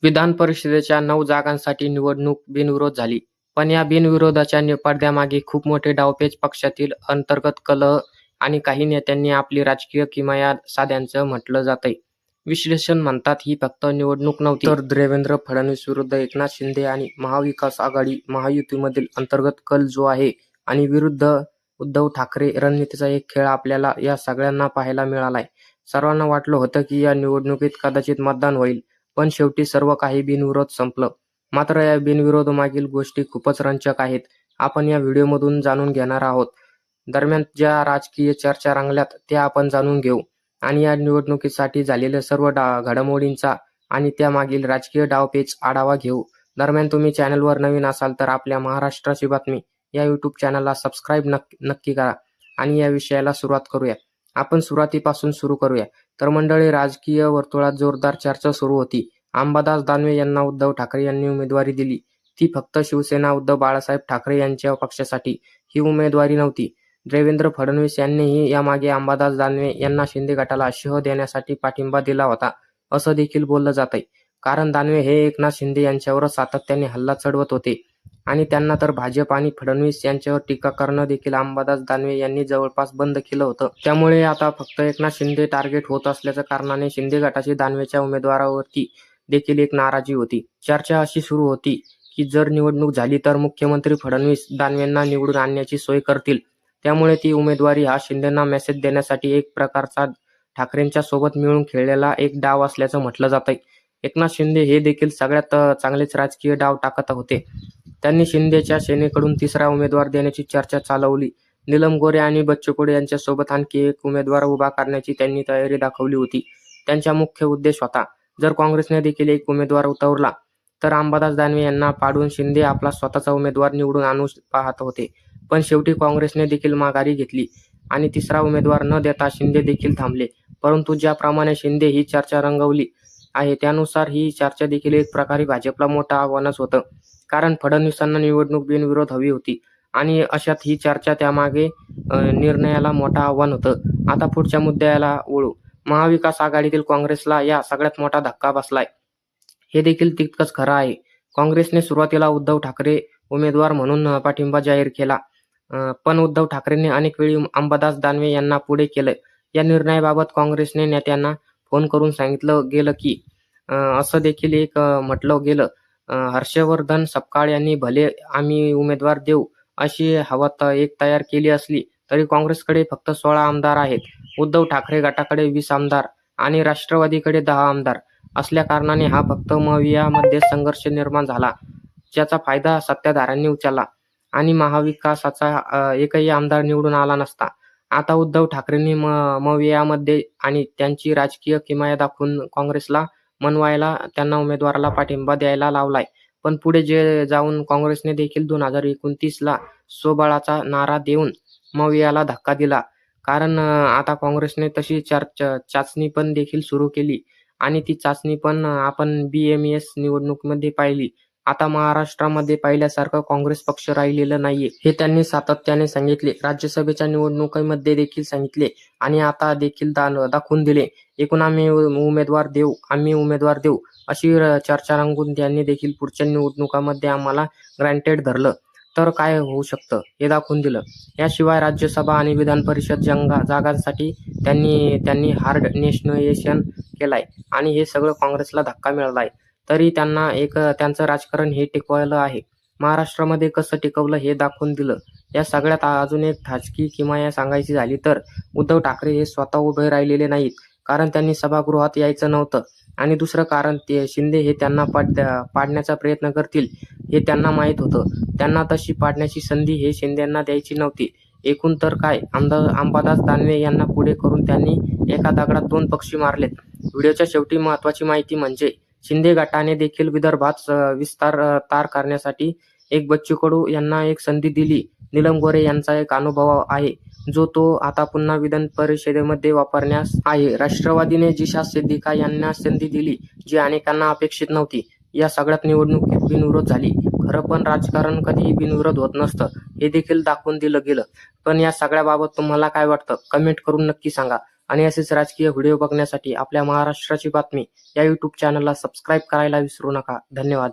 विधान परिषदेच्या 9 जागांसाठी निवडणूक बिनविरोध झाली. पण या बिनविरोधाच्या पडद्यामागे खूप मोठे डावपेच, पक्षातील अंतर्गत कलह आणि काही नेत्यांनी आपली राजकीय किमया साधल्याचं म्हटलं जातंय. विश्लेषक म्हणतात ही फक्त निवडणूक नव्हती, तर देवेंद्र फडणवीस विरुद्ध एकनाथ शिंदे आणि महाविकास आघाडी महायुतीमधील अंतर्गत कल जो आहे आणि विरुद्ध उद्धव ठाकरे रणनीतीचा एक खेळ आपल्याला या सगळ्यांना पाहायला मिळालाय. सर्वांना वाटलं होतं की या निवडणुकीत कदाचित मतदान होईल, पण शेवटी सर्व काही बिनविरोध संपलं. मात्र या बिनविरोधामागील गोष्टी खूपच रंजक आहेत. आपण या व्हिडिओमधून जाणून घेणार आहोत. दरम्यान ज्या राजकीय चर्चा रंगल्यात त्या आपण जाणून घेऊ आणि या निवडणुकीसाठी झालेल्या सर्व घडामोडींचा आणि त्यामागील राजकीय डावपेच आढावा घेऊ. दरम्यान तुम्ही चॅनलवर नवीन असाल तर आपल्या महाराष्ट्राची बातमी या यूट्यूब चॅनलला सबस्क्राईब नक्की करा आणि या विषयाला सुरुवात करूया. आपण सुरुवातीपासून सुरू करूया. तर मंडळी, राजकीय वर्तुळात जोरदार चर्चा सुरू होती. अंबादास दानवे यांना उद्धव ठाकरे यांनी उमेदवारी दिली. ती फक्त शिवसेना उद्धव बाळासाहेब ठाकरे यांच्या पक्षासाठी ही उमेदवारी नव्हती. देवेंद्र फडणवीस यांनीही यामागे अंबादास दानवे यांना शिंदे गटाला शह देण्यासाठी पाठिंबा दिला होता, असं देखील बोललं जातंय. कारण दानवे हे एकनाथ शिंदे यांच्यावर सातत्याने हल्ला चढवत होते आणि त्यांना तर भाजप आणि फडणवीस यांच्यावर टीका करणं देखील अंबादास दानवे यांनी जवळपास बंद केलं होतं. त्यामुळे आता फक्त एकनाथ शिंदे टार्गेट होत असल्याच्या कारणाने शिंदे गटाची दानवेच्या उमेदवारावरती देखील एक नाराजी होती. चर्चा अशी सुरू होती की जर निवडणूक झाली तर मुख्यमंत्री फडणवीस दानवेंना निवडून आणण्याची सोय करतील. त्यामुळे ती उमेदवारी हा शिंदेंना मेसेज देण्यासाठी एक प्रकारचा ठाकरेंच्या सोबत मिळून खेळलेला एक डाव असल्याचं म्हटलं जातंय. एकनाथ शिंदे हे देखील सगळ्यात चांगलेच राजकीय डाव टाकत होते. त्यांनी शिंदेच्या सेनेकडून तिसरा उमेदवार देण्याची चर्चा चालवली. नीलम गोऱ्हे आणि बच्चू कडू यांच्यासोबत आणखी एक उमेदवार उभा करण्याची त्यांनी तयारी दाखवली होती. त्यांचा मुख्य उद्देश होता, जर काँग्रेसने देखील एक उमेदवार उतरवला तर अंबादास दानवे यांना पाडून शिंदे आपला स्वतःचा उमेदवार निवडून आणू पाहत होते. पण शेवटी काँग्रेसने देखील माघारी घेतली आणि तिसरा उमेदवार न देता शिंदे देखील थांबले. परंतु ज्याप्रमाणे शिंदे ही चर्चा रंगवली आहे त्यानुसार ही चर्चा देखील एक प्रकारे भाजपला मोठं आव्हानच होतं. कारण फडणवीसांना निवडणूक बिनविरोध हवी होती आणि अशात ही चर्चा त्यामागे निर्णयाला मोठं आव्हान होतं. आता पुढच्या मुद्द्याला वळू. महाविकास आघाडीतील काँग्रेसला या सगळ्यात मोठा धक्का बसलाय. हे देखील तितकंच खरं आहे. काँग्रेसने सुरुवातीला उद्धव ठाकरे उमेदवार म्हणून पाठिंबा जाहीर केला, पण उद्धव ठाकरेंनी अनेक वेळी अंबादास दानवे यांना पुढे केलं. या निर्णयाबाबत काँग्रेसने नेत्यांना फोन करून सांगितलं गेलं की असं देखील एक म्हटलं गेलं, हर्षवर्धन सपकाळ यांनी भले आम्ही उमेदवार देऊ अशी हवा एक तयार केली असली तरी काँग्रेसकडे फक्त 16 आमदार आहेत. उद्धव ठाकरे गटाकडे 20 आमदार आणि राष्ट्रवादीकडे 10 आमदार असल्या कारणाने हा फक्त मध्ये संघर्ष निर्माण झाला, ज्याचा फायदा सत्ताधाऱ्यांनी उचलला आणि महाविकासाचा एकही आमदार निवडून आला नसता. आता उद्धव ठाकरेंनी मध्ये आणि त्यांची राजकीय किमया दाखवून काँग्रेसला मनवायला त्यांना उमेदवाराला पाठिंबा द्यायला लावलाय. पण पुढे जे जाऊन काँग्रेसने देखील 2029ला स्वबळाचा नारा देऊन मवियाला धक्का दिला. कारण आता काँग्रेसने तशी चाचणी पण देखील सुरू केली आणि ती चाचणी पण आपण BMS निवडणुकीमध्ये पाहिली. आता महाराष्ट्रामध्ये पहिल्यासारखं काँग्रेस पक्ष राहिलेलं नाहीये, हे त्यांनी सातत्याने सांगितले. राज्यसभेच्या निवडणुकीमध्ये देखील सांगितले आणि आता देखील दाखवून दिले. एकूण आम्ही उमेदवार देऊ अशी चर्चा रंगून त्यांनी देखील पुढच्या निवडणुकांमध्ये आम्हाला ग्रँटेड धरलं तर काय होऊ शकतं हे दाखवून दिलं. याशिवाय राज्यसभा आणि विधान परिषद जागांसाठी त्यांनी हार्ड नेशनलायझेशन केलाय आणि हे सगळं काँग्रेसला धक्का मिळालाय. तरी त्यांना त्यांचं राजकारण हे टिकवलं आहे. महाराष्ट्रामध्ये कसं टिकवलं हे दाखवून दिलं. या सगळ्यात अजून एक राजकीय किमया सांगायची झाली तर उद्धव ठाकरे हे स्वतः उभे राहिलेले नाहीत, कारण त्यांनी सभागृहात यायचं नव्हतं आणि दुसरं कारण ते शिंदे हे त्यांना पाडण्याचा प्रयत्न करतील हे त्यांना माहीत होतं. त्यांना तशी पाडण्याची संधी हे शिंदेंना द्यायची नव्हती. एकूण तर काय, अंबादास दानवे यांना पुढे करून त्यांनी एका दगडात 2 पक्षी मारलेत. व्हिडिओच्या शेवटी महत्त्वाची माहिती म्हणजे शिंदे गटाने देखील विदर्भात विस्तार करण्यासाठी एक बच्चू कडू यांना एक संधी दिली. नीलम गोऱ्हे यांचा एक अनुभव आहे जो तो आता पुन्हा विधान परिषदेमध्ये वापरण्यास आहे. राष्ट्रवादीने जिशा सिद्दीकी यांना संधी दिली जी अनेकांना अपेक्षित नव्हती. या सगळ्यात निवडणुकीत बिनविरोध झाली. खरं पण राजकारण कधीही बिनविरोध होत नसतं हे देखील दाखवून दिलं गेलं. पण या सगळ्याबाबत तुम्हाला काय वाटतं कमेंट करून नक्की सांगा आणि असेच राजकीय व्हिडिओ बघण्यासाठी आपल्या महाराष्ट्राची बातमी या यूट्यूब चॅनलला सबस्क्राईब करायला विसरू नका. धन्यवाद.